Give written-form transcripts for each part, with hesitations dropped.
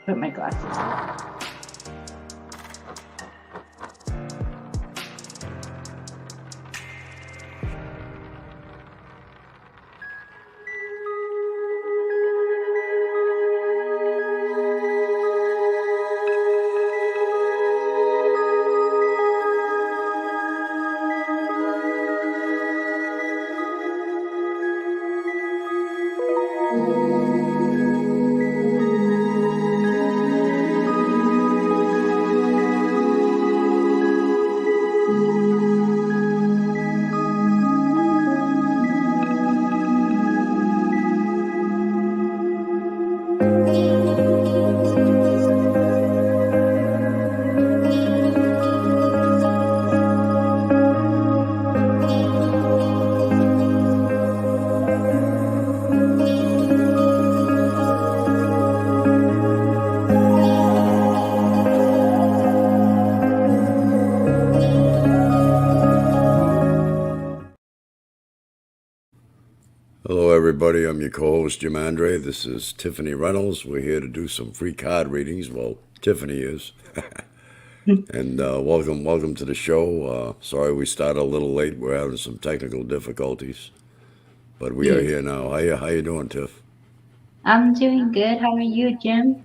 Put my glasses on. Hello, everybody. I'm your co-host, Jim Andre. This is Tiffany Reynolds. We're here to do some free card readings. Well, Tiffany is. And welcome to the show. Sorry we started a little late. We're having some technical difficulties, but we are Yes, here now. How you doing, Tiff? I'm doing good. How are you, Jim?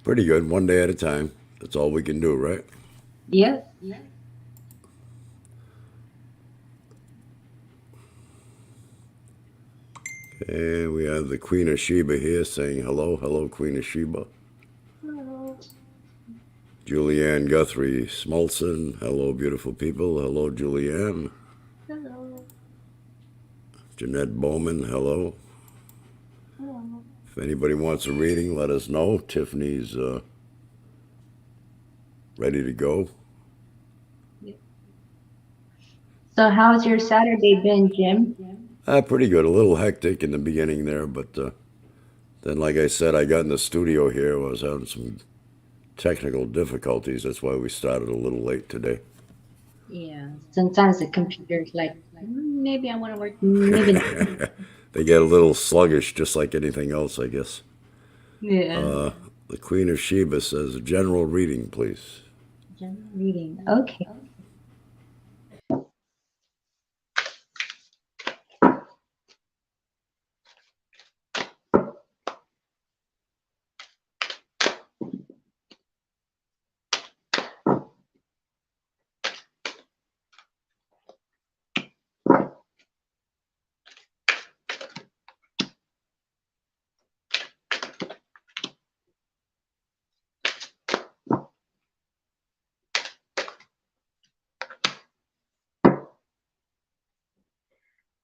Pretty good. One day at a time. That's all we can do, right? Yep. And we have the Queen of Sheba here saying hello, hello, Queen of Sheba. Hello. Julianne Guthrie Smolson, hello, beautiful people. Hello, Julianne. Hello. Jeanette Bowman, hello. Hello. If anybody wants a reading, let us know. Tiffany's ready to go. Yep. So, how's your Saturday been, Jim? Pretty good. A little hectic in the beginning there, but then, like I said, I got in the studio here. I was having some technical difficulties. That's why we started a little late today. Yeah. Sometimes the computer's like, maybe I want to work, maybe not. They get a little sluggish, just like anything else, I guess. Yeah. The Queen of Sheba says, general reading, please. General reading. Okay.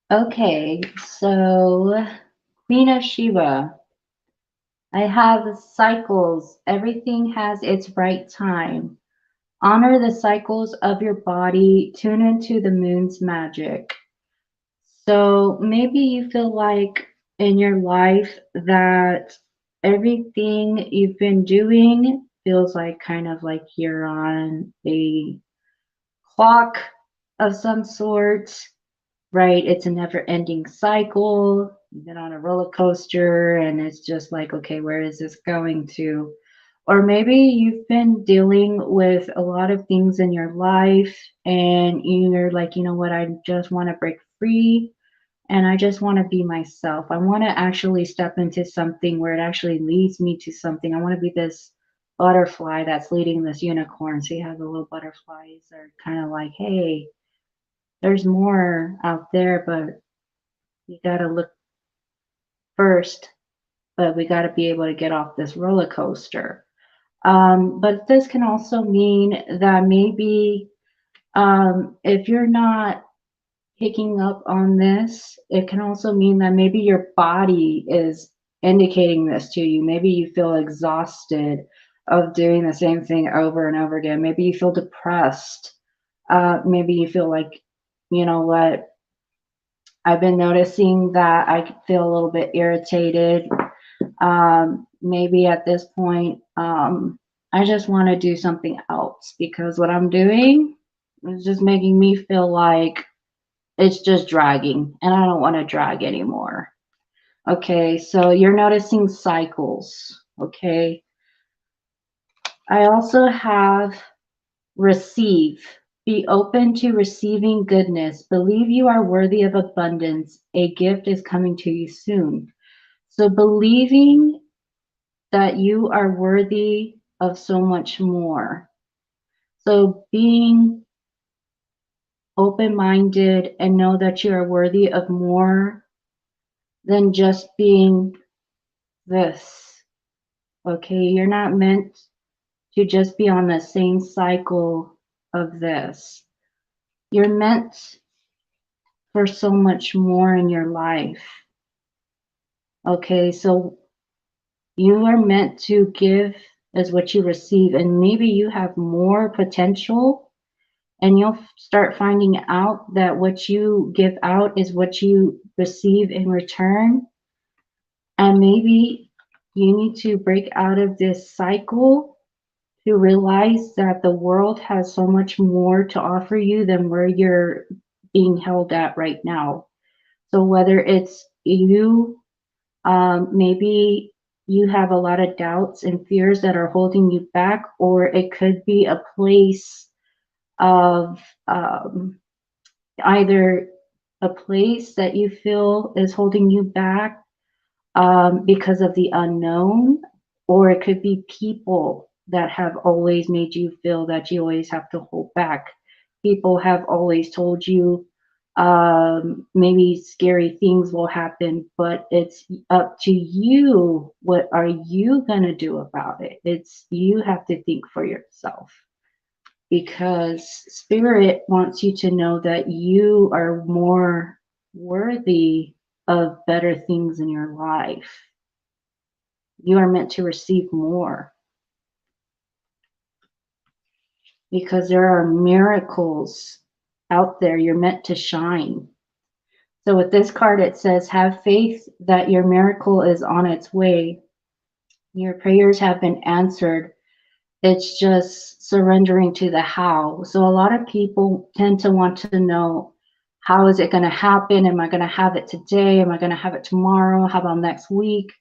Okay. So, Queen of Sheba. I have cycles. Everything has its right time. Honor the cycles of your body. Tune into the moon's magic. So maybe you feel like in your life that everything you've been doing feels like kind of like you're on a clock of some sort, right? It's a never ending cycle. You've been on a roller coaster and it's just like, okay, where is this going to? Or maybe you've been dealing with a lot of things in your life and you're like, you know what, I just want to break free and I just want to be myself. I want to actually step into something where it actually leads me to something. I want to be this butterfly that's leading this unicorn. See how the little butterflies are kind of like, hey, there's more out there, but you got to look first. But we got to be able to get off this roller coaster. But this can also mean that maybe if you're not picking up on this, it can also mean that maybe your body is indicating this to you. Maybe you feel exhausted of doing the same thing over and over again. Maybe you feel depressed. Maybe you feel like, you know what, I've been noticing that I feel a little bit irritated. Maybe at this point, I just want to do something else because what I'm doing is just making me feel like it's just dragging and I don't want to drag anymore. Okay, so you're noticing cycles. Okay, I also have receive. Be open to receiving goodness. Believe you are worthy of abundance. A gift is coming to you soon. So believing that you are worthy of so much more. So being open minded and know that you are worthy of more than just being this. Okay, you're not meant to just be on the same cycle of this. You're meant for so much more in your life. Okay, so you are meant to give as what you receive, and maybe you have more potential, and you'll start finding out that what you give out is what you receive in return. And maybe you need to break out of this cycle to realize that the world has so much more to offer you than where you're being held at right now. So whether it's you, maybe you have a lot of doubts and fears that are holding you back, or it could be a place of either a place that you feel is holding you back because of the unknown, or it could be people that have always made you feel that you always have to hold back. People have always told you maybe scary things will happen, but it's up to you. What are you going to do about it? It's you have to think for yourself because spirit wants you to know that you are more worthy of better things in your life. You are meant to receive more because there are miracles out there. You're meant to shine. So with this card, it says, have faith that your miracle is on its way. Your prayers have been answered. It's just surrendering to the how. So a lot of people tend to want to know, how is it going to happen? Am I going to have it today? Am I going to have it tomorrow? How about next week?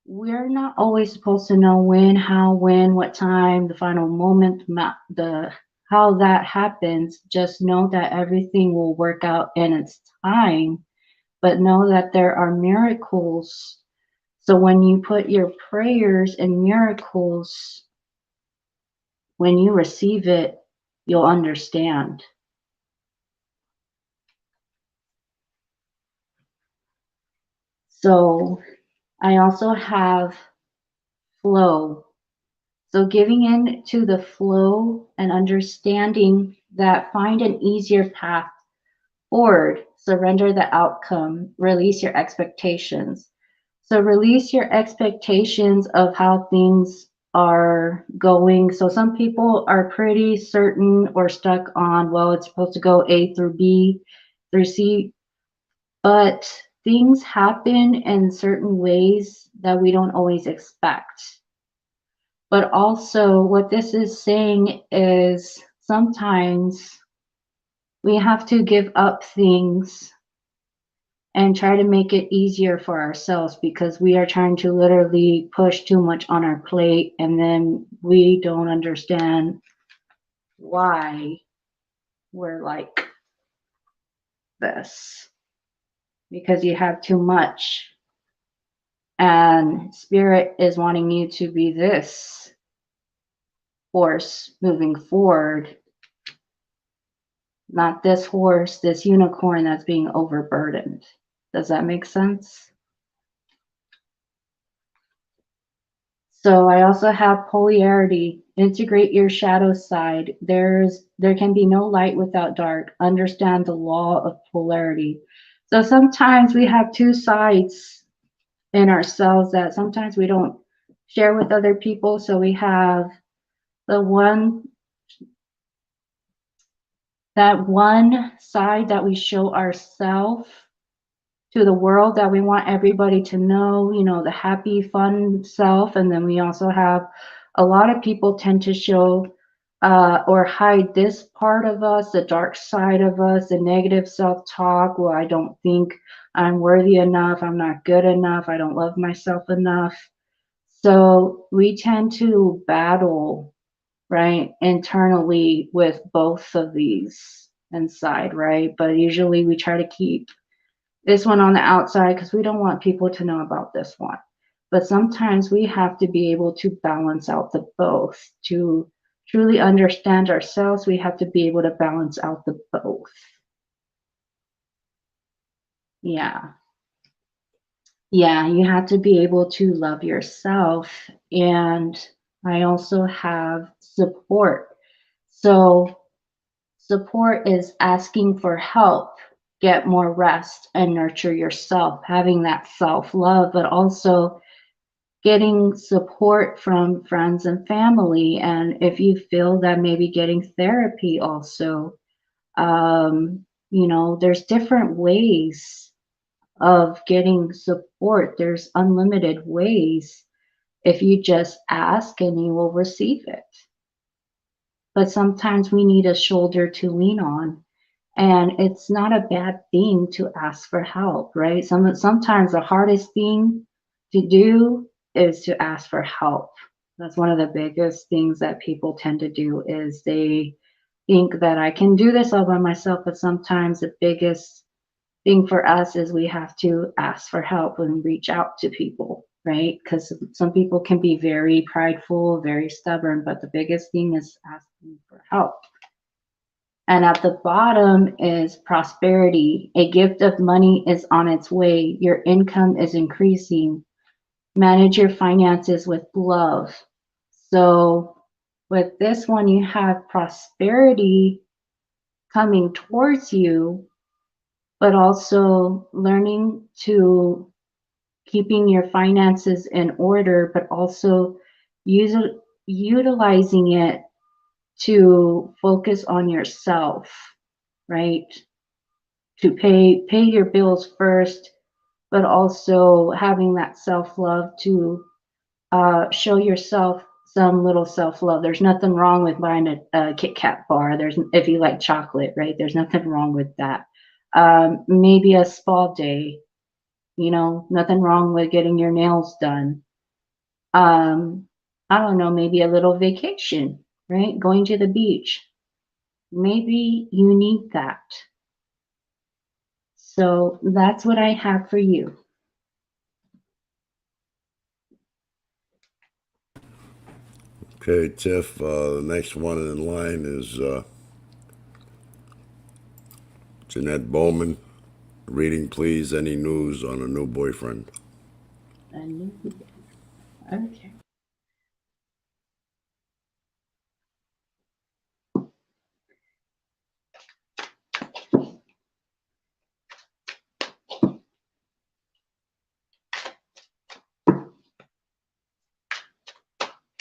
We're not always supposed to know when, how, when, what time, the final moment, the how that happens. Just know that everything will work out in its time, but know that there are miracles. So when you put your prayers in miracles, when you receive it, you'll understand. So I also have flow. So giving in to the flow and understanding that find an easier path forward, surrender the outcome, release your expectations. So release your expectations of how things are going. So some people are pretty certain or stuck on, well, it's supposed to go A through B through C, but things happen in certain ways that we don't always expect. But also, what this is saying is sometimes we have to give up things and try to make it easier for ourselves because we are trying to literally push too much on our plate and then we don't understand why we're like this because you have too much and spirit is wanting you to be this horse moving forward, not this horse, this unicorn that's being overburdened. Does that make sense? So I also have polarity. Integrate your shadow side. There can be no light without dark. Understand the law of polarity. So sometimes we have two sides in ourselves that sometimes we don't share with other people. So we have the one side that we show ourselves to the world that we want everybody to know, the happy, fun self. And then we also have a lot of people tend to show or hide this part of us, the dark side of us, the negative self talk. Well, I don't think I'm worthy enough. I'm not good enough. I don't love myself enough. So we tend to battle, right, internally with both of these inside, right? But usually we try to keep this one on the outside because we don't want people to know about this one. But sometimes we have to be able to balance out the both. To truly understand ourselves, we have to be able to balance out the both. Yeah. Yeah, you have to be able to love yourself. And I also have support. So, support is asking for help, get more rest, and nurture yourself, having that self love, but also getting support from friends and family. And if you feel that maybe getting therapy also, there's different ways of getting support. There's unlimited ways if you just ask and you will receive it. But sometimes we need a shoulder to lean on. And it's not a bad thing to ask for help, right? Sometimes the hardest thing to do is to ask for help. That's one of the biggest things that people tend to do is they think that I can do this all by myself, but sometimes the biggest thing for us is we have to ask for help and reach out to people, right? Because some people can be very prideful, very stubborn, but the biggest thing is asking for help. And at the bottom is prosperity. A gift of money is on its way. Your income is increasing. Manage your finances with love. So, with this one, you have prosperity coming towards you, but also learning to keeping your finances in order, but also use, utilizing it to focus on yourself, right? To pay your bills first, but also having that self love to show yourself some little self love. There's nothing wrong with buying a Kit Kat bar. There's if you like chocolate, right? There's nothing wrong with that. Maybe a spa day. Nothing wrong with getting your nails done. Um, I don't know, maybe a little vacation, right? Going to the beach. Maybe you need that. So that's what I have for you. Okay, Tiff, the next one in line is Jeanette Bowman. Reading, please. Any news on a new boyfriend? I knew. Okay.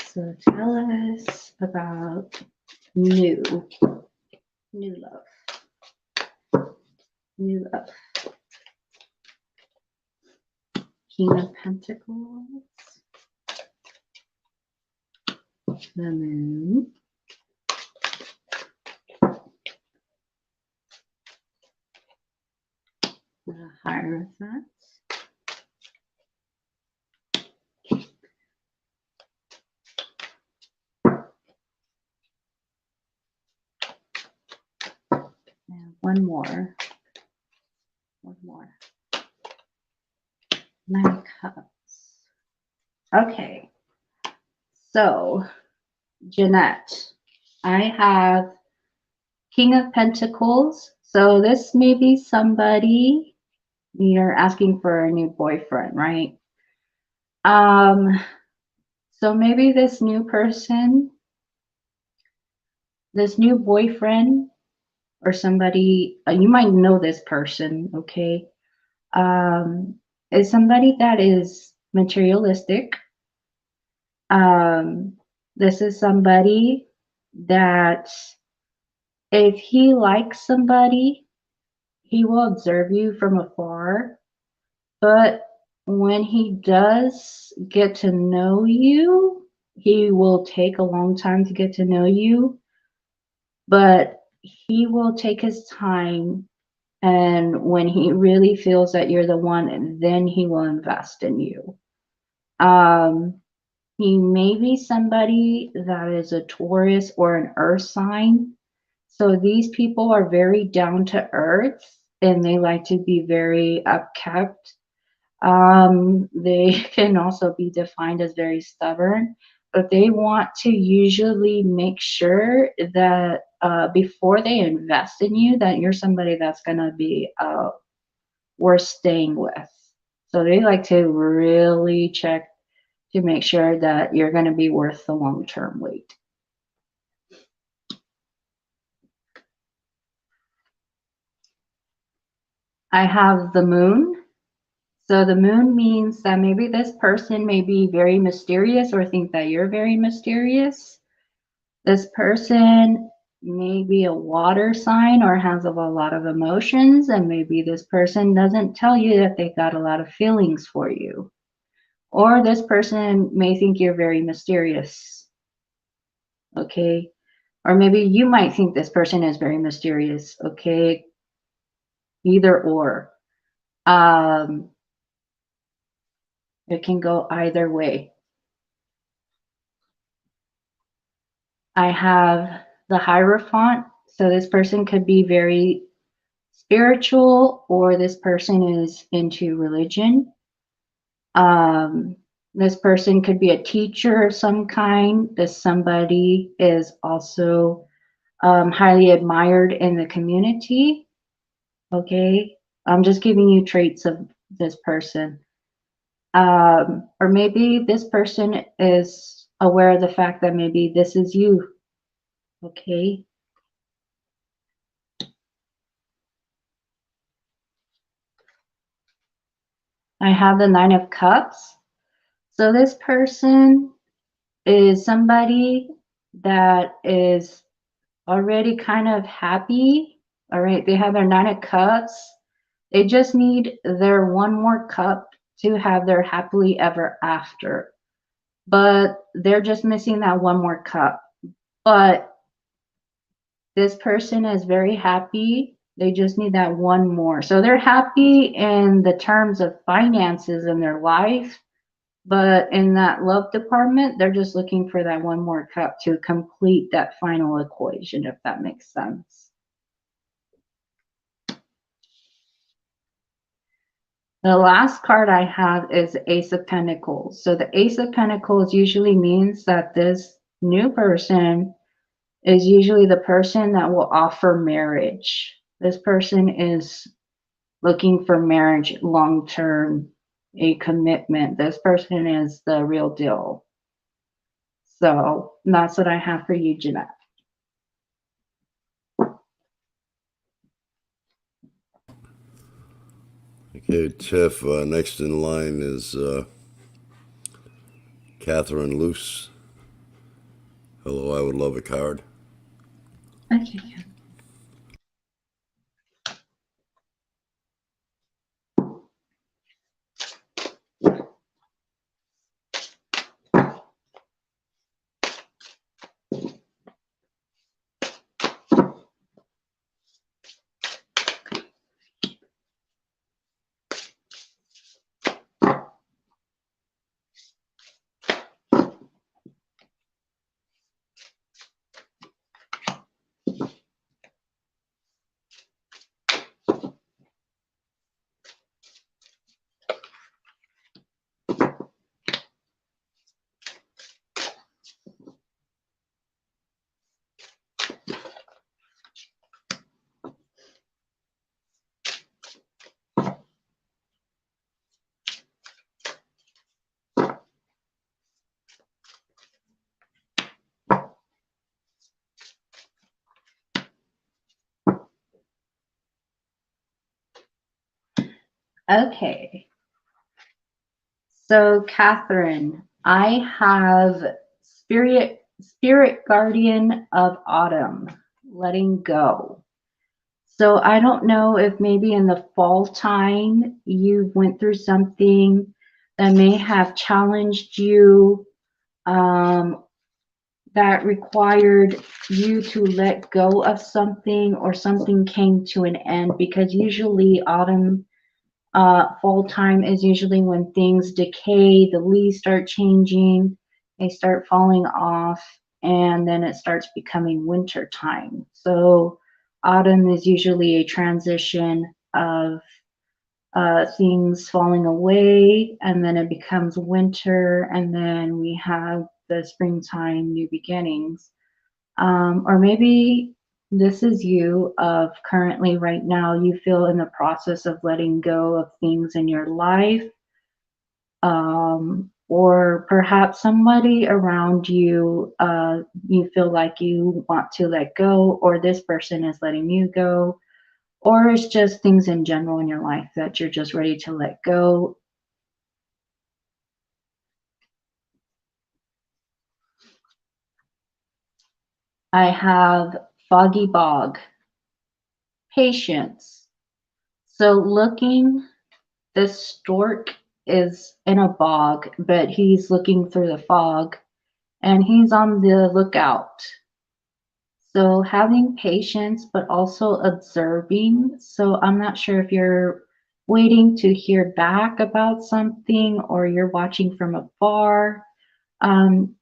So tell us about new, new love, new love. King of Pentacles, the Moon, the Hierophant, and one more. Nine of Cups. Okay, so Jeanette, I have King of Pentacles. So this may be somebody you're asking for a new boyfriend, right? Um, so maybe this new person, this new boyfriend, or somebody you might know this person, okay? Um, is somebody that is materialistic. Um, this is somebody that if he likes somebody, he will observe you from afar. But when he does get to know you, he will take a long time to get to know you, but he will take his time. And when he really feels that you're the one, then he will invest in you. Um, He may be somebody that is a Taurus or an earth sign. So these people are very down to earth and they like to be very upkept. They can also be defined as very stubborn, but they want to usually make sure that before they invest in you, that you're somebody that's going to be worth staying with. So they like to really check to make sure that you're going to be worth the long term wait. I have the moon. So the moon means that maybe this person may be very mysterious or think that you're very mysterious. This person may be a water sign or has a lot of emotions, and maybe this person doesn't tell you that they got a lot of feelings for you. Or this person may think you're very mysterious. Okay. Or maybe you might think this person is very mysterious. Okay. Either or. Um, it can go either way. I have the Hierophant. So this person could be very spiritual, or this person is into religion. Um, this person could be a teacher of some kind. This somebody is also highly admired in the community. Okay. I'm just giving you traits of this person. Or maybe this person is aware of the fact that maybe this is you. Okay. I have the Nine of Cups. So this person is somebody that is already kind of happy. All right. They have their Nine of Cups. They just need their one more cup to have their happily ever after. But they're just missing that one more cup. But this person is very happy. They just need that one more. So they're happy in the terms of finances in their life, but in that love department, they're just looking for that one more cup to complete that final equation, if that makes sense. The last card I have is Ace of Pentacles. So the Ace of Pentacles usually means that this new person is usually the person that will offer marriage. This person is looking for marriage long term, a commitment. This person is the real deal. So that's what I have for you, Jeanette. Okay, Tiff, next in line is Catherine Luce. Hello, I would love a card. Okay. Okay. So, Catherine, I have Spirit Guardian of Autumn, letting go. So I don't know if maybe in the fall time you went through something that may have challenged you, um, that required you to let go of something, or something came to an end, because usually autumn, fall time is usually when things decay, the leaves start changing, they start falling off, and then it starts becoming winter time. So autumn is usually a transition of things falling away, and then it becomes winter, and then we have the springtime, new beginnings. Or maybe this is you of currently right now, you feel in the process of letting go of things in your life, or perhaps somebody around you, you feel like you want to let go, or this person is letting you go, or it's just things in general in your life that you're just ready to let go. I have foggy bog, patience. So looking, this stork is in a bog, but he's looking through the fog and he's on the lookout. So having patience, but also observing. So I'm not sure if you're waiting to hear back about something or you're watching from afar.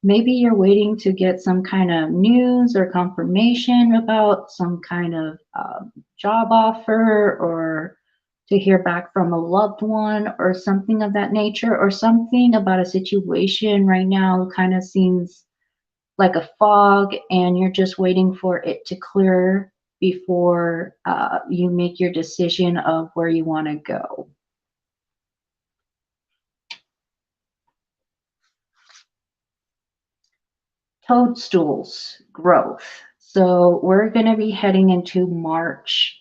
Maybe you're waiting to get some kind of news or confirmation about some kind of job offer, or to hear back from a loved one or something of that nature, or something about a situation right now kind of seems like a fog and you're just waiting for it to clear before you make your decision of where you want to go. Toadstools, growth. So we're going to be heading into March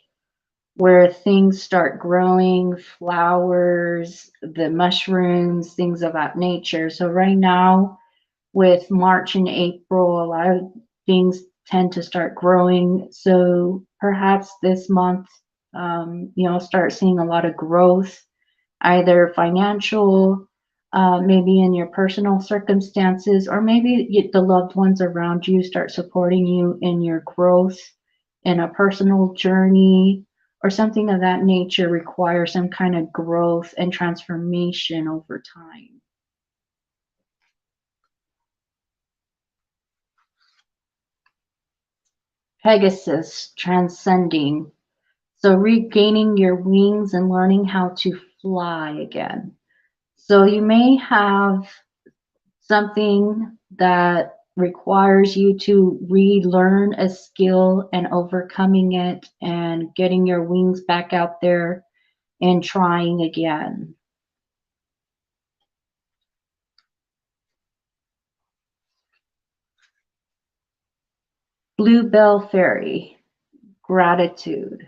where things start growing, flowers, the mushrooms, things of that nature. So right now, with March and April, a lot of things tend to start growing. So perhaps this month, start seeing a lot of growth, either financial, maybe in your personal circumstances, or maybe the loved ones around you start supporting you in your growth in a personal journey, or something of that nature requires some kind of growth and transformation over time. Pegasus, transcending. So regaining your wings and learning how to fly again. So you may have something that requires you to relearn a skill and overcoming it and getting your wings back out there and trying again. Bluebell fairy, gratitude.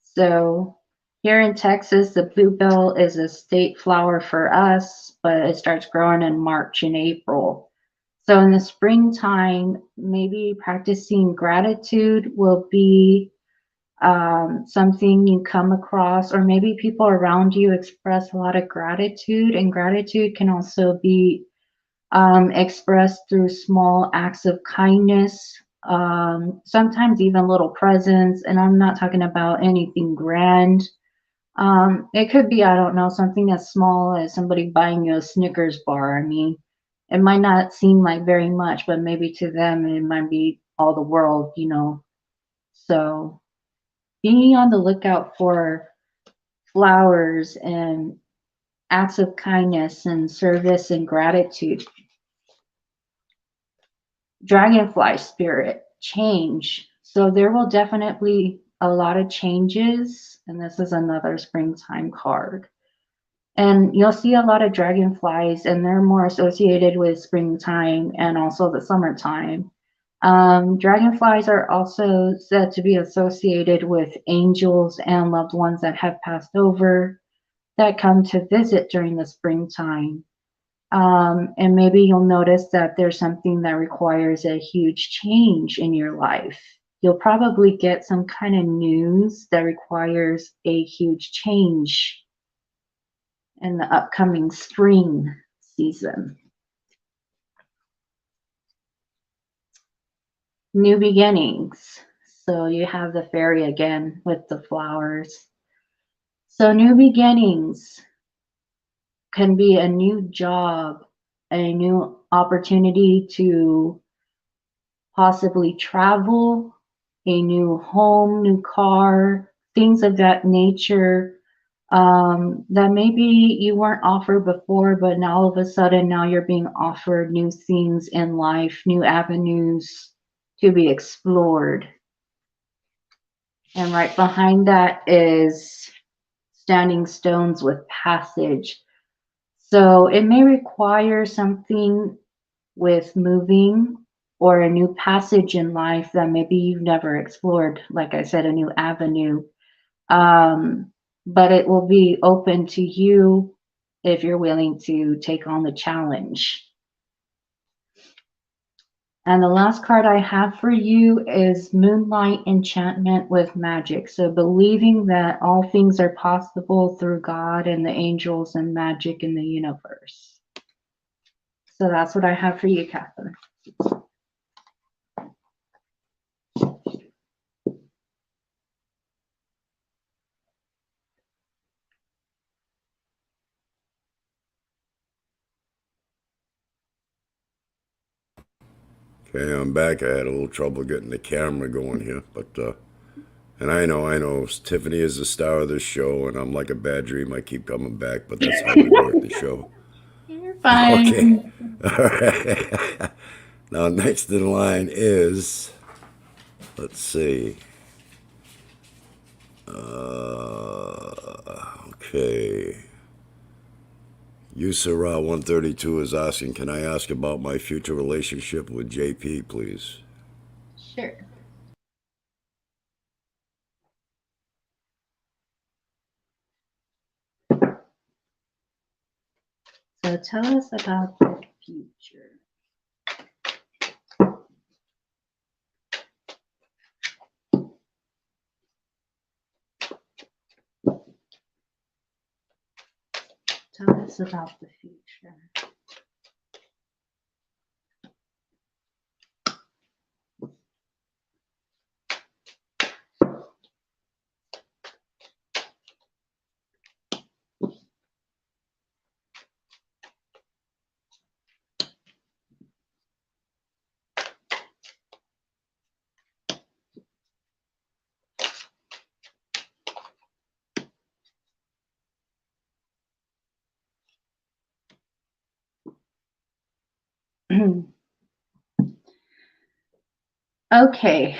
So here in Texas, the bluebell is a state flower for us, but it starts growing in March and April. So in the springtime, maybe practicing gratitude will be something you come across, or maybe people around you express a lot of gratitude, and gratitude can also be expressed through small acts of kindness, sometimes even little presents. And I'm not talking about anything grand. It could be, I don't know, something as small as somebody buying you a Snickers bar. I mean, it might not seem like very much, but maybe to them it might be all the world. So being on the lookout for flowers and acts of kindness and service and gratitude. Dragonfly spirit, change. So there will definitely a lot of changes, and this is another springtime card. And you'll see a lot of dragonflies, and they're more associated with springtime and also the summertime. Dragonflies are also said to be associated with angels and loved ones that have passed over that come to visit during the springtime. And maybe you'll notice that there's something that requires a huge change in your life. You'll probably get some kind of news that requires a huge change in the upcoming spring season. New beginnings. So you have the fairy again with the flowers. So new beginnings can be a new job, a new opportunity to possibly travel, a new home, new car, things of that nature, that maybe you weren't offered before, but now all of a sudden now you're being offered new things in life, new avenues to be explored. And right behind that is standing stones with passage. So it may require something with moving or a new passage in life that maybe you've never explored. Like I said, a new avenue. But it will be open to you if you're willing to take on the challenge. And the last card I have for you is Moonlight Enchantment with Magic. So believing that all things are possible through God and the angels and magic in the universe. So that's what I have for you, Catherine. Okay, I'm back. I had a little trouble getting the camera going here, but and I know, Tiffany is the star of this show, and I'm like a bad dream. I keep coming back, but that's how we work the show. You're Okay, fine. all right. Now, next in line is, let's see. Okay. Usara 132 is asking, can I ask about my future relationship with JP, please? Sure. So tell us about the future. Tell us about the future. Okay,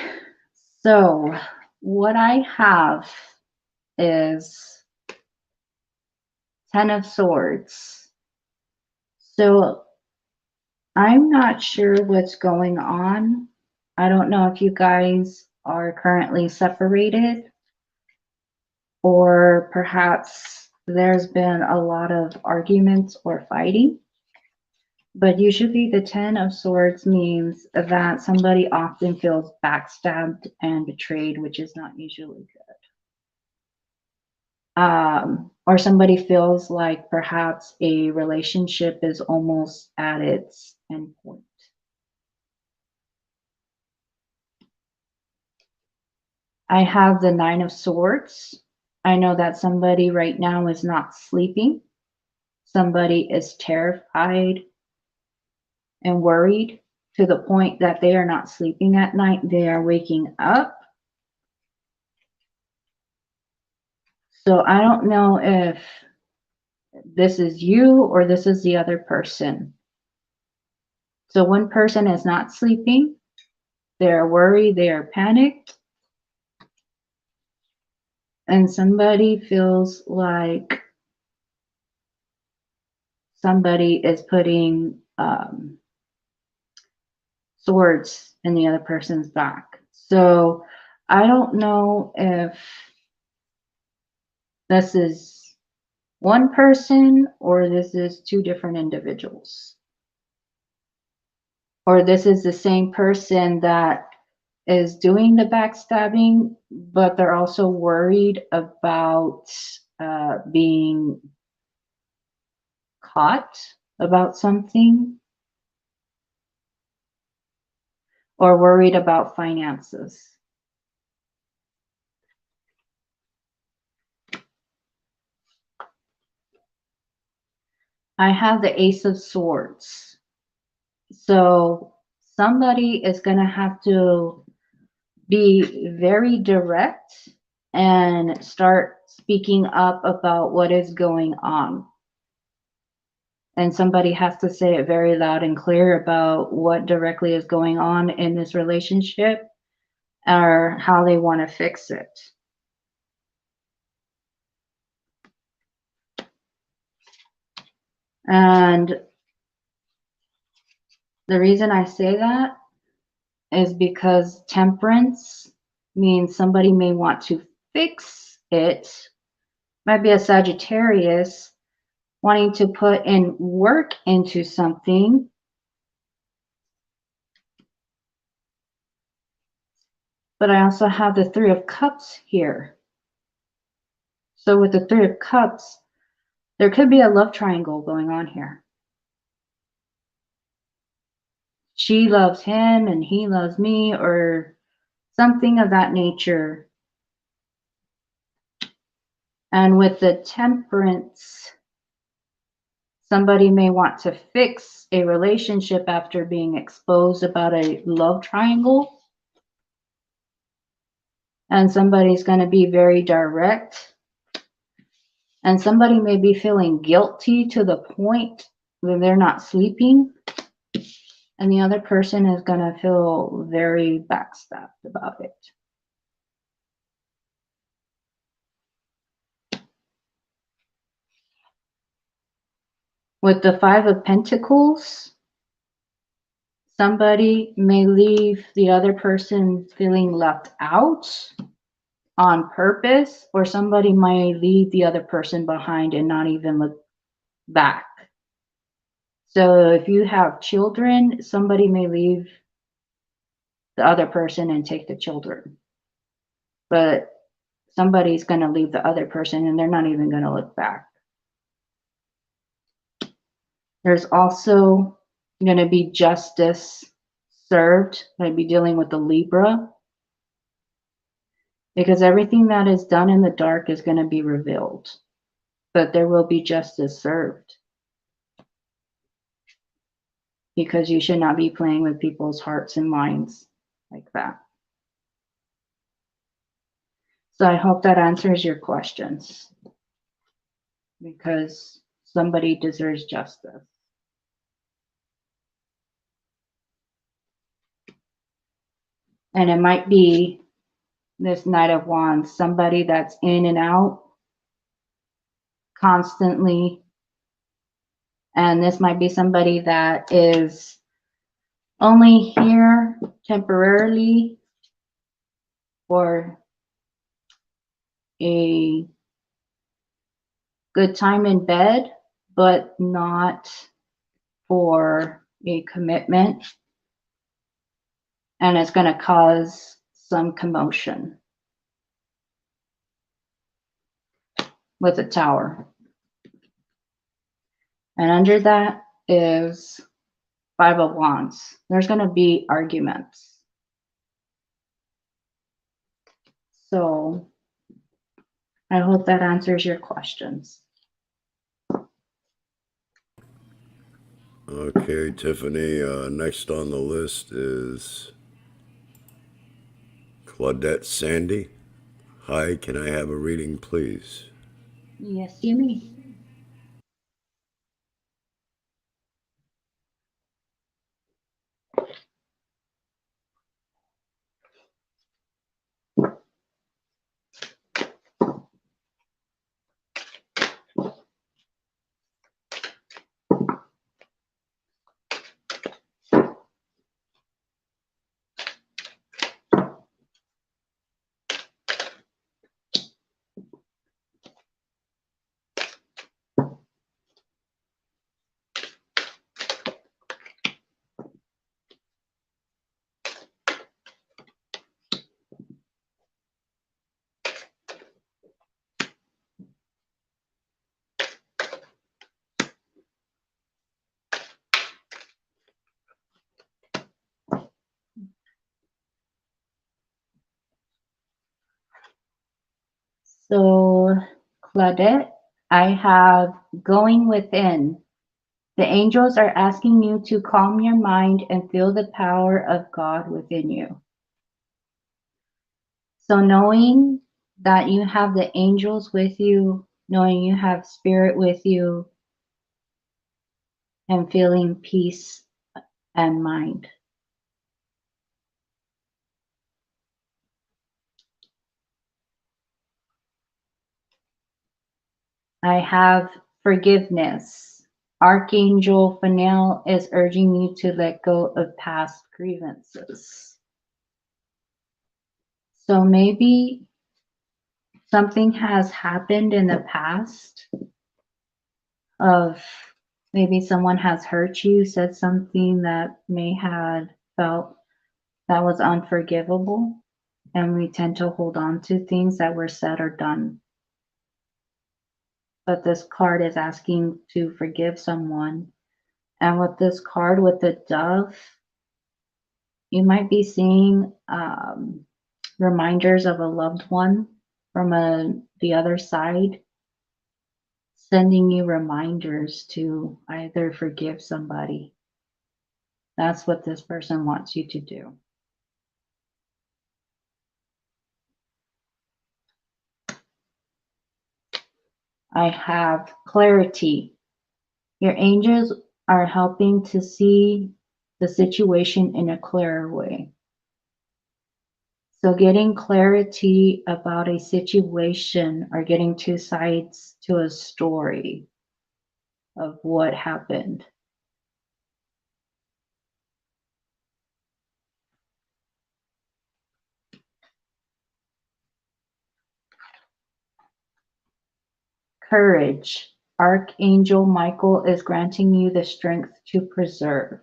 so what I have is Ten of Swords. So I'm not sure what's going on. I don't know if you guys are currently separated or perhaps there's been a lot of arguments or fighting. But usually the Ten of Swords means that somebody often feels backstabbed and betrayed, which is not usually good. Or somebody feels like perhaps a relationship is almost at its end point. I have the Nine of Swords. I know that somebody right now is not sleeping. Somebody is terrified and worried to the point that they are not sleeping at night. They are waking up. So I don't know if this is you or this is the other person. So one person is not sleeping. They're worried. They are panicked. And somebody feels like somebody is putting swords in the other person's back. So I don't know if this is one person or this is two different individuals. Or this is the same person that is doing the backstabbing, but they're also worried about being caught about something or worried about finances. I have the Ace of Swords. So somebody is going to have to be very direct and start speaking up about what is going on. And somebody has to say it very loud and clear about what directly is going on in this relationship or how they want to fix it. And the reason I say that is because temperance means somebody may want to fix it. Might be a Sagittarius wanting to put in work into something. But I also have the Three of Cups here. So with the Three of Cups, there could be a love triangle going on here. She loves him and he loves me, or something of that nature. And with the Temperance, somebody may want to fix a relationship after being exposed about a love triangle. And somebody's going to be very direct. And somebody may be feeling guilty to the point that they're not sleeping. And the other person is going to feel very backstabbed about it. With the Five of Pentacles, somebody may leave the other person feeling left out on purpose, or somebody might leave the other person behind and not even look back. So if you have children, somebody may leave the other person and take the children. But somebody's going to leave the other person and they're not even going to look back. There's also going to be justice served. I'd be dealing with the Libra, because everything that is done in the dark is going to be revealed, but there will be justice served, because you should not be playing with people's hearts and minds like that. So I hope that answers your questions, because somebody deserves justice. And it might be this Knight of Wands, somebody that's in and out constantly. And this might be somebody that is only here temporarily for a good time in bed, but not for a commitment. And it's going to cause some commotion with a Tower. And under that is Five of Wands. There's going to be arguments. So I hope that answers your questions. Okay, Tiffany, next on the list is Claudette Sandy. Hi, can I have a reading, please? Yes, you may. So, Claudette, I have going within. The angels are asking you to calm your mind and feel the power of God within you. So, knowing that you have the angels with you, knowing you have spirit with you, and feeling peace and mind. I have forgiveness. Archangel Phael is urging you to let go of past grievances. So maybe something has happened in the past of maybe someone has hurt you, said something that may have felt that was unforgivable, and we tend to hold on to things that were said or done. But this card is asking to forgive someone. And with this card, with the dove, you might be seeing reminders of a loved one from the other side, sending you reminders to either forgive somebody. That's what this person wants you to do. I have clarity. Your angels are helping to see the situation in a clearer way. So getting clarity about a situation or getting two sides to a story of what happened. Courage. Archangel Michael is granting you the strength to preserve.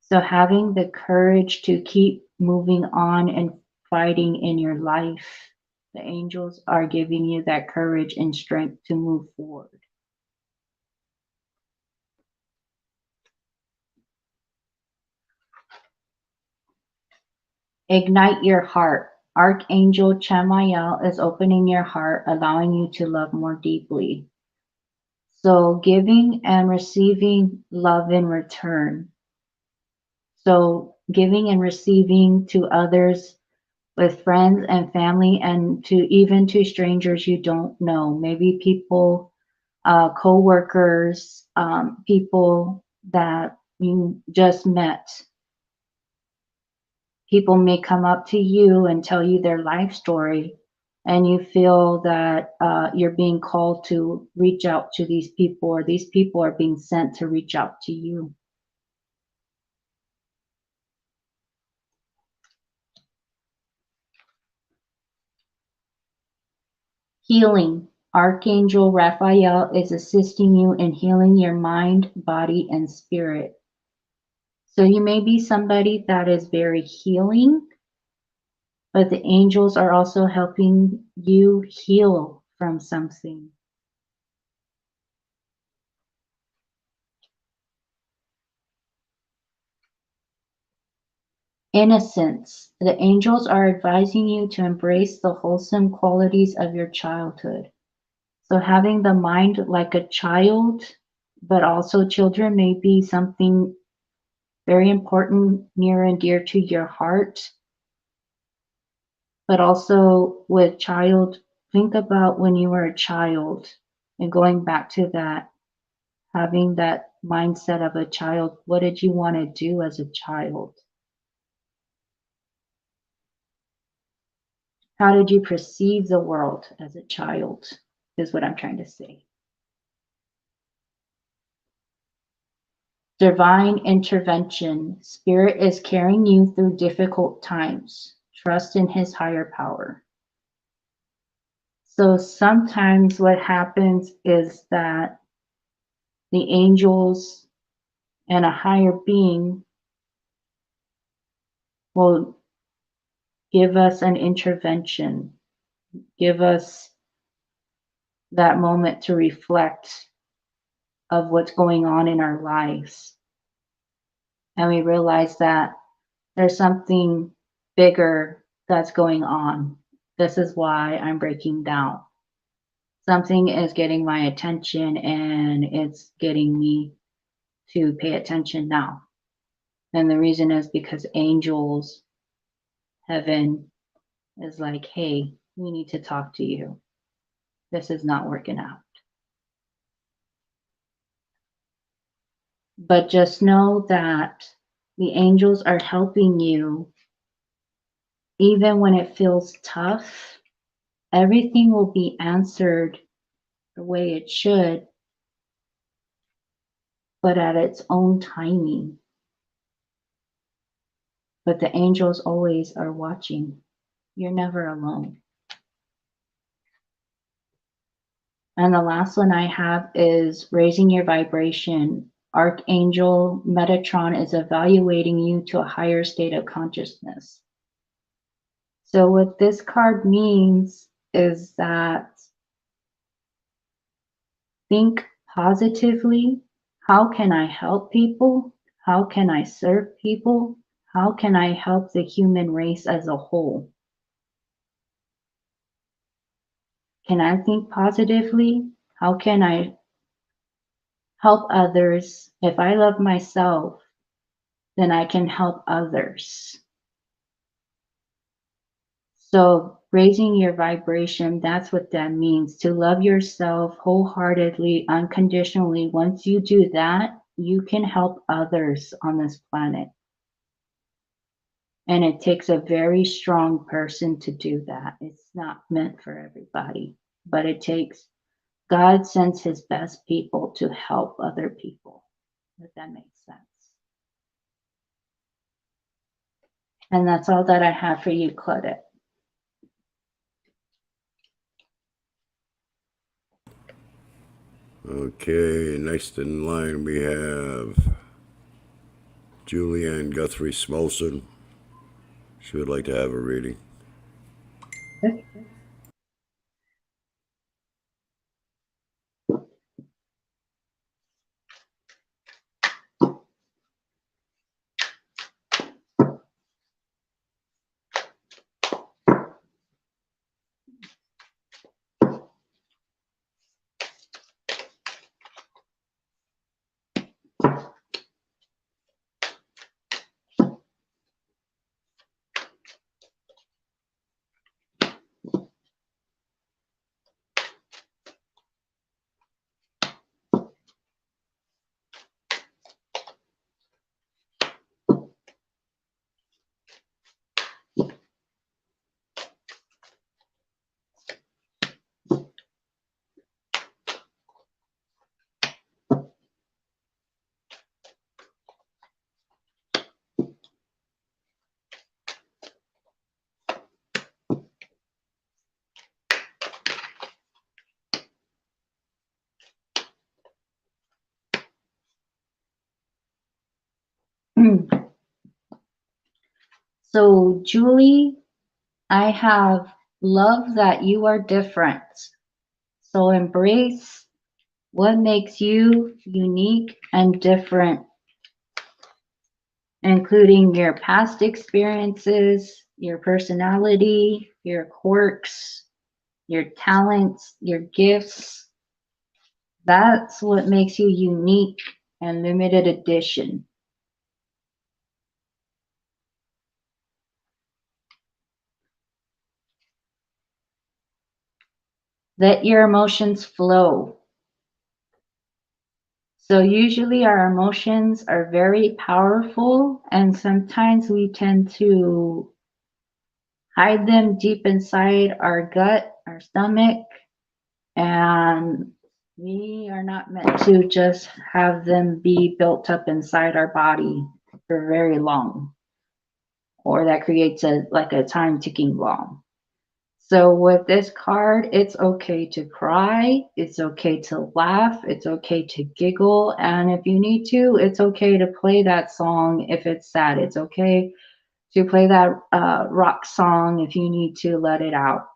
So having the courage to keep moving on and fighting in your life, the angels are giving you that courage and strength to move forward. Ignite your heart. Archangel Chamael is opening your heart, allowing you to love more deeply. So giving and receiving love in return. So giving and receiving to others with friends and family and to even to strangers you don't know. Maybe people, co-workers, people that you just met. People may come up to you and tell you their life story, and you feel that you're being called to reach out to these people, or these people are being sent to reach out to you. Healing. Archangel Raphael is assisting you in healing your mind, body, and spirit. So you may be somebody that is very healing, but the angels are also helping you heal from something. Innocence. The angels are advising you to embrace the wholesome qualities of your childhood. So having the mind like a child, but also children may be something very important, near and dear to your heart. But also with child, think about when you were a child and going back to that, having that mindset of a child. What did you want to do as a child? How did you perceive the world as a child, is what I'm trying to say. Divine intervention. Spirit is carrying you through difficult times. Trust in his higher power. So sometimes what happens is that the angels and a higher being will give us an intervention, give us that moment to reflect of what's going on in our lives. And we realize that there's something bigger that's going on. This is why I'm breaking down. Something is getting my attention and it's getting me to pay attention now. And the reason is because angels, heaven is like, hey, we need to talk to you. This is not working out. But just know that the angels are helping you even when it feels tough. Everything will be answered the way it should, but at its own timing. But the angels always are watching. You're never alone. And the last one I have is raising your vibration. Archangel Metatron is evaluating you to a higher state of consciousness. So what this card means is that think positively. How can I help people? How can I serve people? How can I help the human race as a whole? Can I think positively? How can I help others? If I love myself, then I can help others. So raising your vibration, that's what that means. To love yourself wholeheartedly, unconditionally. Once you do that, you can help others on this planet. And it takes a very strong person to do that. It's not meant for everybody, but it takes, God sends his best people to help other people, if that makes sense. And that's all that I have for you, Claudette. Okay, next in line we have Julianne Guthrie Smolson. She would like to have a reading. So, Julie, I have love that you are different. So, embrace what makes you unique and different, including your past experiences, your personality, your quirks, your talents, your gifts. That's what makes you unique and limited edition. Let your emotions flow. So usually our emotions are very powerful, and sometimes we tend to hide them deep inside our gut, our stomach, and we are not meant to just have them be built up inside our body for very long, or that creates a time ticking bomb. So with this card, it's okay to cry, it's okay to laugh, it's okay to giggle, and if you need to, it's okay to play that song if it's sad. It's okay to play that rock song if you need to let it out.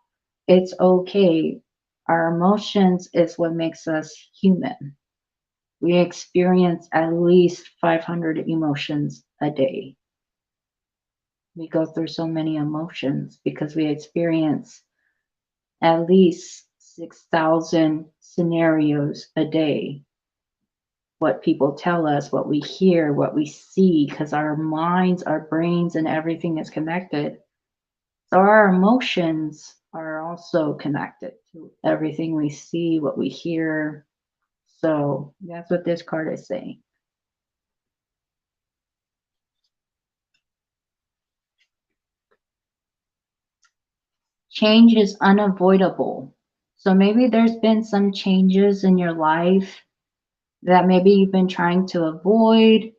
It's okay. Our emotions is what makes us human. We experience at least 500 emotions a day. We go through so many emotions because we experience at least 6,000 scenarios a day. what people tell us, what we hear, what we see, because our minds, our brains, and everything is connected. So our emotions are also connected to everything we see, what we hear. So that's what this card is saying. Change is unavoidable. So maybe there's been some changes in your life that maybe you've been trying to avoid.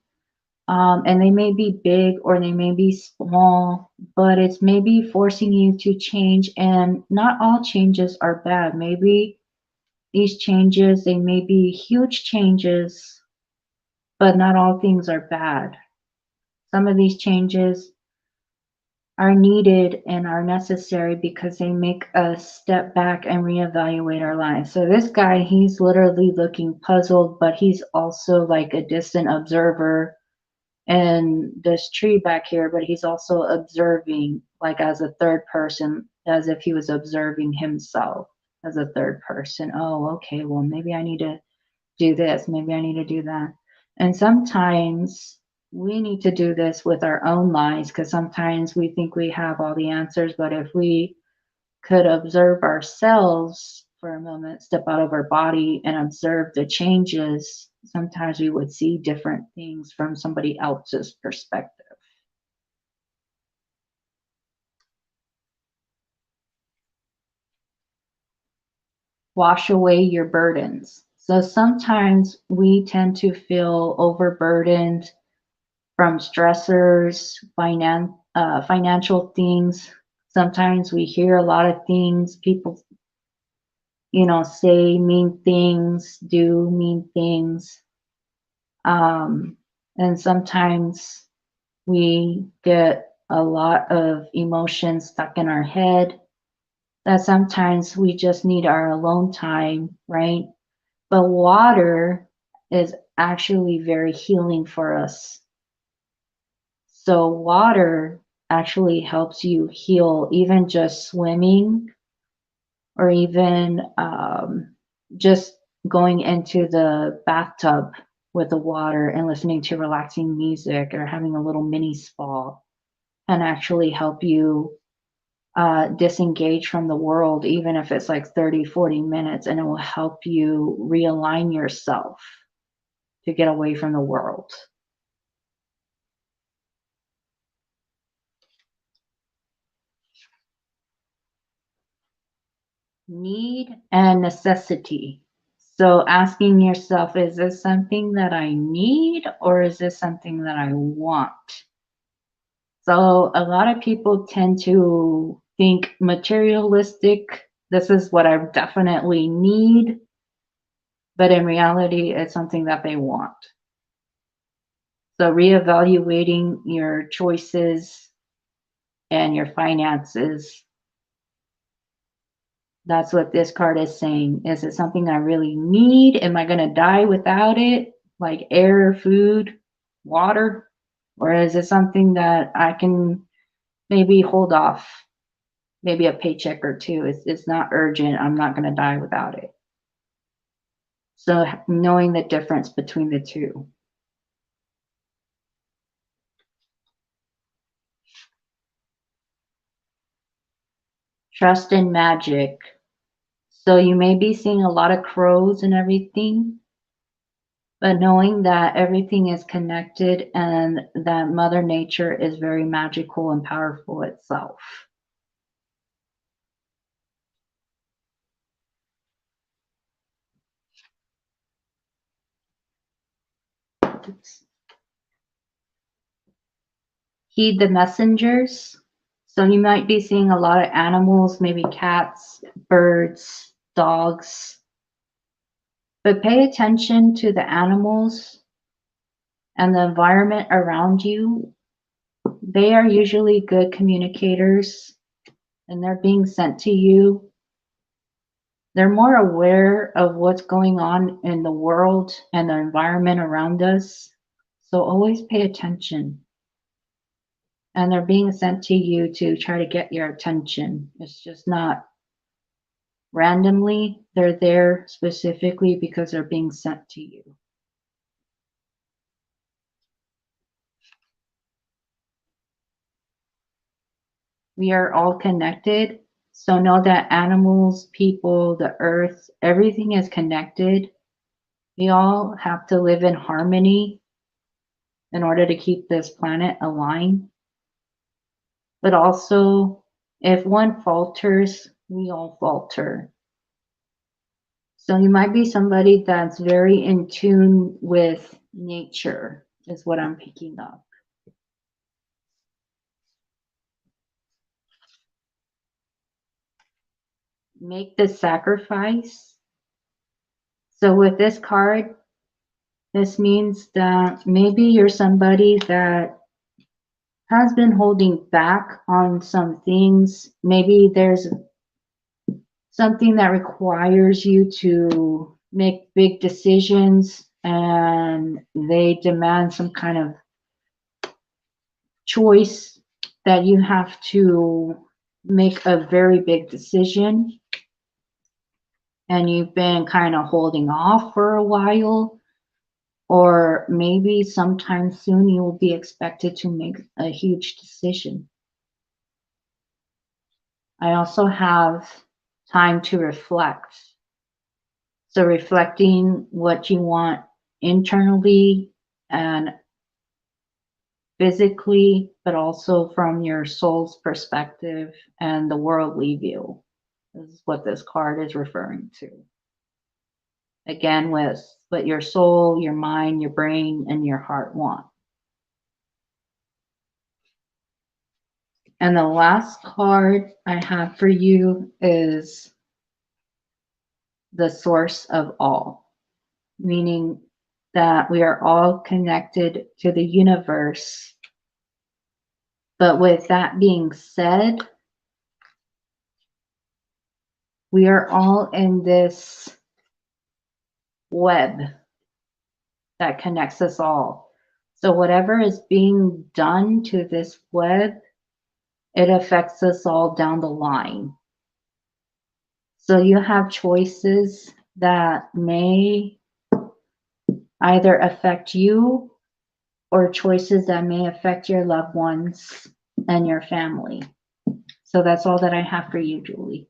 And they may be big or they may be small, but it's maybe forcing you to change. And not all changes are bad. Maybe these changes, they may be huge changes, but not all things are bad. Some of these changes are needed and are necessary because they make us step back and reevaluate our lives. So this guy, he's literally looking puzzled, but he's also like a distant observer in this tree back here, but he's also observing like as a third person, as if he was observing himself as a third person. Oh, okay, well, maybe I need to do this, maybe I need to do that. And sometimes we need to do this with our own lives because sometimes we think we have all the answers, but if we could observe ourselves for a moment, step out of our body and observe the changes, sometimes we would see different things from somebody else's perspective. Wash away your burdens. So sometimes we tend to feel overburdened from stressors, financial things. Sometimes we hear a lot of things. People, say mean things, do mean things. And sometimes we get a lot of emotions stuck in our head that sometimes we just need our alone time, right? But water is actually very healing for us. So water actually helps you heal, even just swimming or even just going into the bathtub with the water and listening to relaxing music or having a little mini spa and actually help you disengage from the world, even if it's like 30, 40 minutes, and it will help you realign yourself to get away from the world. Need and necessity. So asking yourself, is this something that I need or is this something that I want? So a lot of people tend to think materialistic. This is what I definitely need, but in reality, it's something that they want. So reevaluating your choices and your finances. That's what this card is saying. Is it something I really need? Am I going to die without it? Like air, food, water? Or is it something that I can maybe hold off? Maybe a paycheck or two. It's not urgent. I'm not going to die without it. So knowing the difference between the two. Trust in magic. So you may be seeing a lot of crows and everything, but knowing that everything is connected and that Mother Nature is very magical and powerful itself. Oops. Heed the messengers. So you might be seeing a lot of animals, maybe cats, birds, dogs, but pay attention to the animals and the environment around you. They are usually good communicators and they're being sent to you. They're more aware of what's going on in the world and the environment around us. So always pay attention. And they're being sent to you to try to get your attention. It's just not randomly, they're there specifically because they're being sent to you. We are all connected. So know that animals, people, the earth, everything is connected. We all have to live in harmony in order to keep this planet aligned. But also, if one falters, we all falter. So you might be somebody that's very in tune with nature, is what I'm picking up. Make the sacrifice. So with this card, this means that maybe you're somebody that has been holding back on some things. Maybe there's something that requires you to make big decisions and they demand some kind of choice that you have to make a very big decision and you've been kind of holding off for a while, or maybe sometime soon you will be expected to make a huge decision. I also have time to reflect. So reflecting what you want internally and physically, but also from your soul's perspective and the worldly view. This is what this card is referring to. Again, with what your soul, your mind, your brain, and your heart want. And the last card I have for you is the source of all, meaning that we are all connected to the universe. But with that being said, we are all in this web that connects us all. So whatever is being done to this web, it affects us all down the line. So you have choices that may either affect you or choices that may affect your loved ones and your family. So that's all that I have for you, Julie.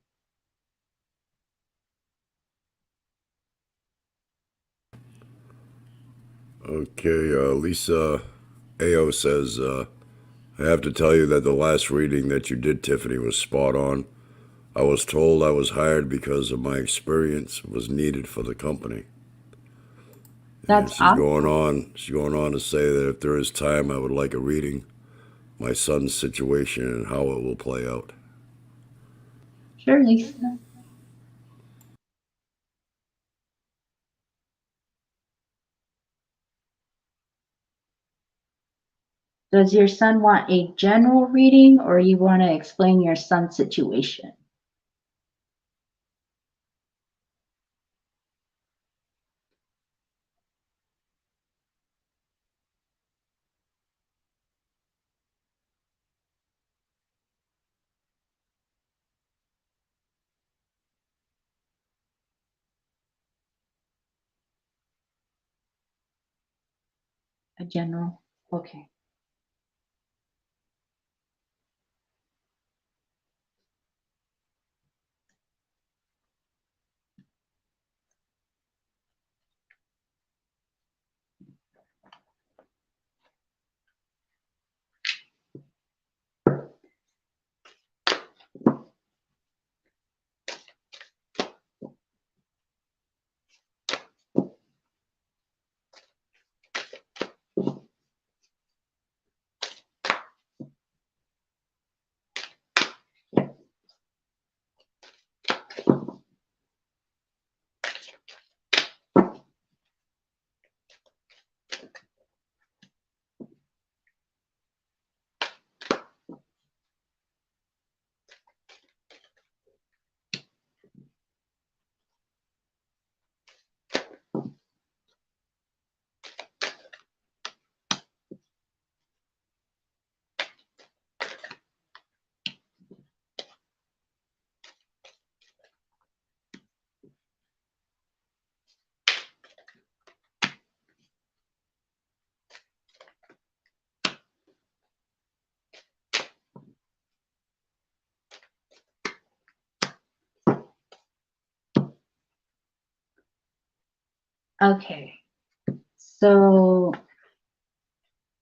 Okay, Lisa AO says, I have to tell you that the last reading that you did, Tiffany, was spot on. I was told I was hired because of my experience was needed for the company. And That's awesome. she's going on to say that if there is time, I would like a reading, my son's situation and how it will play out. Sure, Lisa. Does your son want a general reading or you want to explain your son's situation? A general. Okay. Okay. So,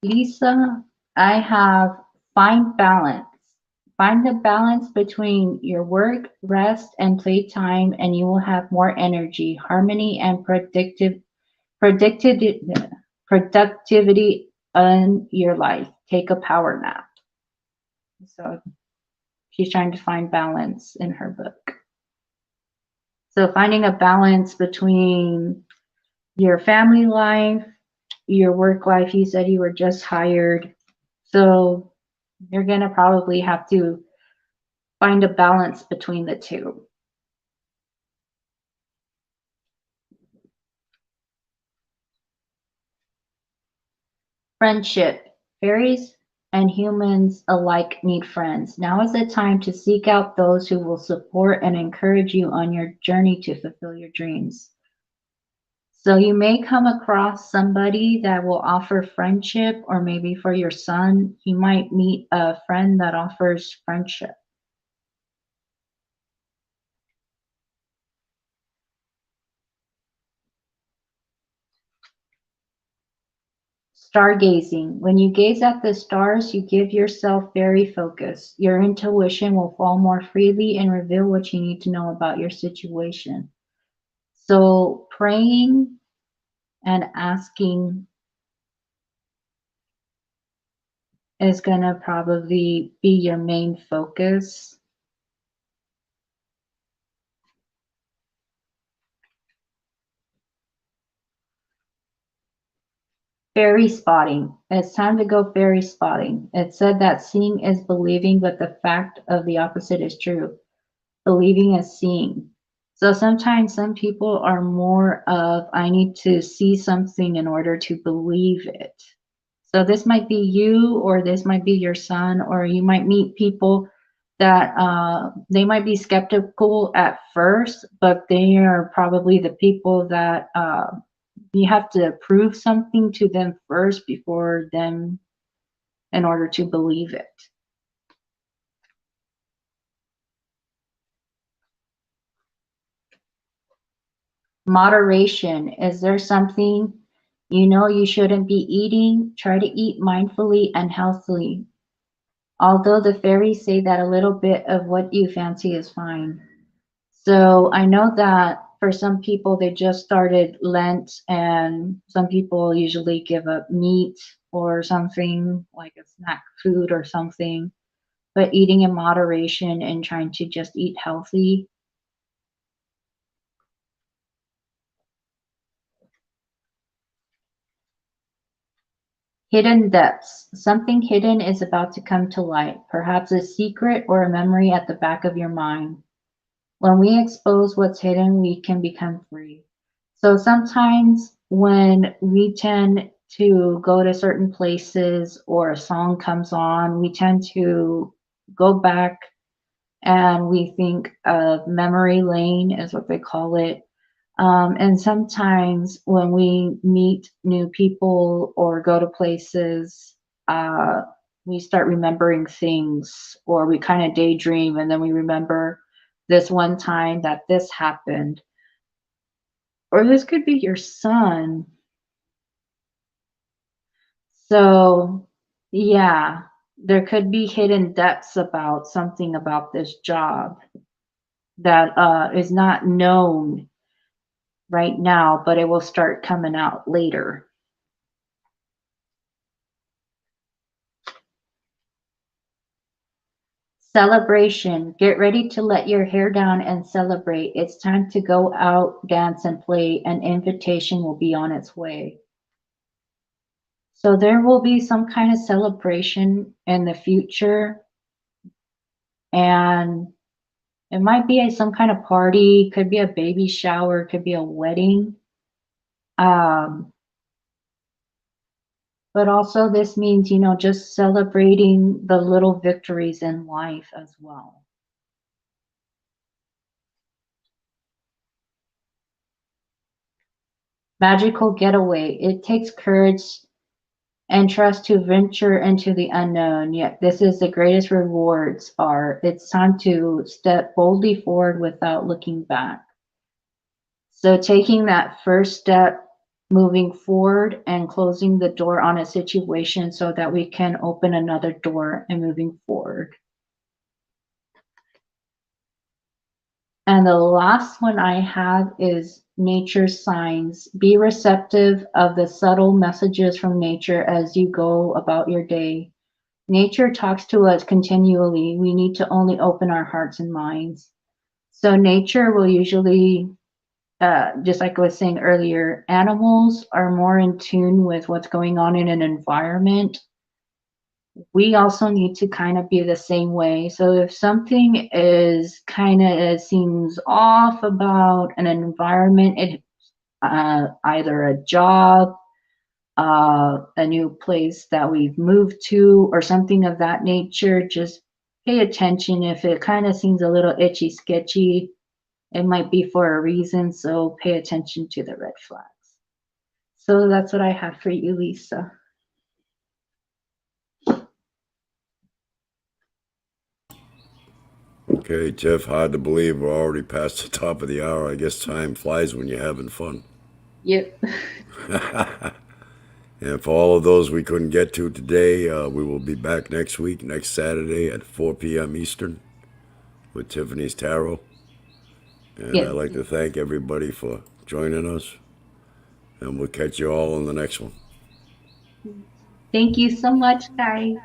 Lisa, I have find balance. Find the balance between your work, rest, and playtime, and you will have more energy, harmony, and predicted, productivity in your life. Take a power nap. So she's trying to find balance in her book. So finding a balance between your family life, your work life. You said you were just hired. So you're going to probably have to find a balance between the two. Friendship. Fairies and humans alike need friends. Now is the time to seek out those who will support and encourage you on your journey to fulfill your dreams. So you may come across somebody that will offer friendship, or maybe for your son, you might meet a friend that offers friendship. Stargazing. When you gaze at the stars, you give yourself very focused. Your intuition will fall more freely and reveal what you need to know about your situation. So, praying and asking is going to probably be your main focus. Fairy spotting. It's time to go fairy spotting. It said that seeing is believing, but the fact of the opposite is true. Believing is seeing. So sometimes some people are more of, I need to see something in order to believe it. So this might be you, or this might be your son, or you might meet people that they might be skeptical at first, but they are probably the people that you have to prove something to them first before them in order to believe it. Moderation. Is there something you know you shouldn't be eating? Try to eat mindfully and healthily. Although the fairies say that a little bit of what you fancy is fine. So I know that for some people, they just started Lent, and some people usually give up meat or something like a snack food or something, but eating in moderation and trying to just eat healthy. Hidden depths. Something hidden is about to come to light, perhaps a secret or a memory at the back of your mind. When we expose what's hidden, we can become free. So sometimes when we tend to go to certain places or a song comes on, we tend to go back and we think of memory lane, is what they call it. And sometimes when we meet new people or go to places, uh, we start remembering things, or we kind of daydream, and then we remember this one time that this happened. Or this could be your son. So, yeah, there could be hidden depths about something about this job that is not known right now, but it will start coming out later. Celebration. Get ready to let your hair down and celebrate. It's time to go out, dance, and play. An invitation will be on its way. So there will be some kind of celebration in the future, and it might be some kind of party, could be a baby shower, could be a wedding. Um, but also this means, just celebrating the little victories in life as well. Magical getaway. It takes courage and trust to venture into the unknown. Yet this is the greatest rewards are. It's time to step boldly forward without looking back. So taking that first step moving forward and closing the door on a situation so that we can open another door and moving forward. And the last one I have is nature signs. Be receptive of the subtle messages from nature as you go about your day. Nature talks to us continually. We need to only open our hearts and minds. So nature will usually, just like I was saying earlier, animals are more in tune with what's going on in an environment. We also need to kind of be the same way. So if something is kind of seems off about an environment, either a job, a new place that we've moved to, or something of that nature, just pay attention. If it kind of seems a little itchy, sketchy, it might be for a reason. So pay attention to the red flags. So that's what I have for you, Lisa. Okay, Jeff, hard to believe we're already past the top of the hour. I guess time flies when you're having fun. Yep. And for all of those we couldn't get to today, we will be back next week, next Saturday at 4 p.m. Eastern with Tiffany's Tarot. And I'd Yes. like to thank everybody for joining us. And we'll catch you all on the next one. Thank you so much, guys.